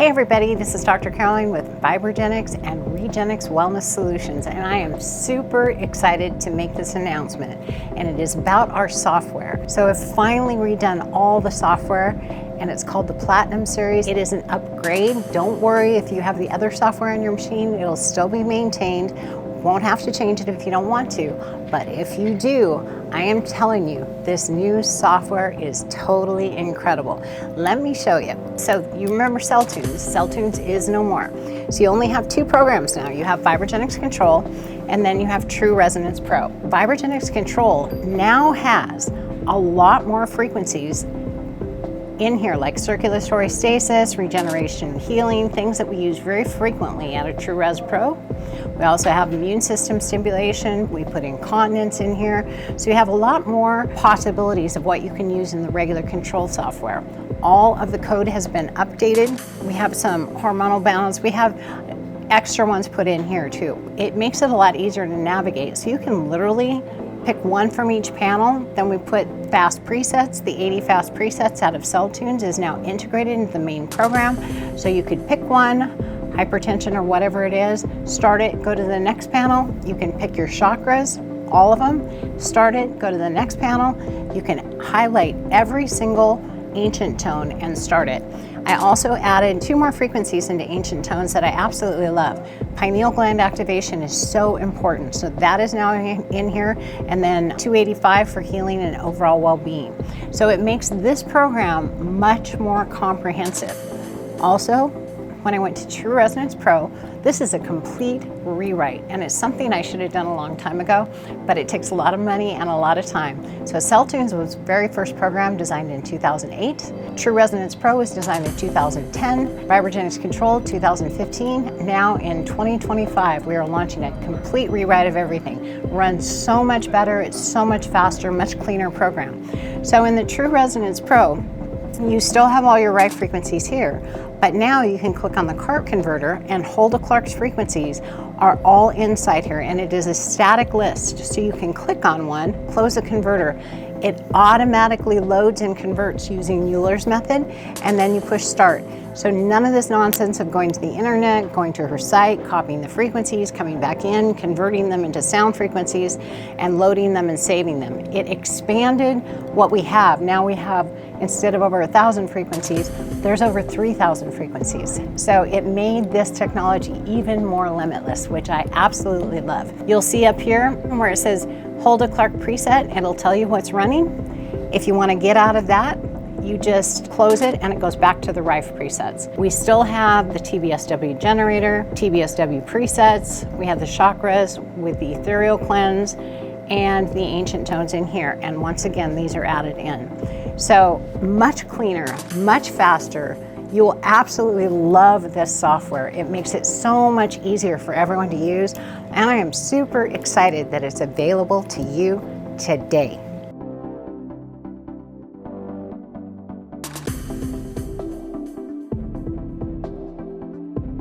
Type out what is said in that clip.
Hey everybody, this is Dr. Caroline with VibraGenix and ReGenix Wellness Solutions, and I am super excited to make this announcement, and it is about our software. So I've finally redone all the software, and it's called the Platinum Series. It is an upgrade. Don't worry if you have the other software on your machine, it'll still be maintained. Won't have to change it if you don't want to, but if you do, I am telling you, this new software is totally incredible. Let me show you. So you remember CellTunes. CellTunes is no more. So you only have two programs now. You have VibraGenix Control, and then you have True Resonance Pro. VibraGenix Control now has a lot more frequencies in here, like circulatory stasis, regeneration, healing, things that we use very frequently out of True Res Pro. We also have immune system stimulation. We put incontinence in here. So you have a lot more possibilities of what you can use in the regular control software. All of the code has been updated. We have some hormonal balance. We have extra ones put in here too. It makes it a lot easier to navigate. So you can literally pick one from each panel. Then we put fast presets. The 80 fast presets out of CellTunes is now integrated into the main program. So you could pick one, hypertension or whatever it is, start it, go to the next panel. You can pick your chakras, all of them, start it, go to the next panel. You can highlight every single ancient tone and start it. I also added two more frequencies into ancient tones that I absolutely love. Pineal gland activation is so important, so that is now in here, and then 285 for healing and overall well-being. So it makes this program much more comprehensive. Also, when I went to True Resonance Pro, this is a complete rewrite, and it's something I should have done a long time ago, but it takes a lot of money and a lot of time. So CellTunes was the very first program designed in 2008. True Resonance Pro was designed in 2010. VibraGenix Control 2015. Now in 2025, we are launching a complete rewrite of everything. Runs so much better, it's so much faster, much cleaner program. So in the True Resonance Pro, you still have all your right frequencies here, but now you can click on the Clark converter, and Hulda Clark's frequencies are all inside here, and it is a static list. So you can click on one, close the converter, it automatically loads and converts using Euler's method, and then you push start. So none of this nonsense of going to the internet, going to her site, copying the frequencies, coming back in, converting them into sound frequencies, and loading them and saving them. It expanded what we have. Now we have, instead of over 1,000 frequencies, there's over 3,000 frequencies. So it made this technology even more limitless, which I absolutely love. You'll see up here where it says Hulda Clark preset, it'll tell you what's running. If you want to get out of that, you just close it and it goes back to the Rife presets. We still have the TBSW generator, TBSW presets, we have the chakras with the ethereal cleanse and the ancient tones in here. And once again, these are added in. So much cleaner, much faster. You will absolutely love this software. It makes it so much easier for everyone to use. And I am super excited that it's available to you today.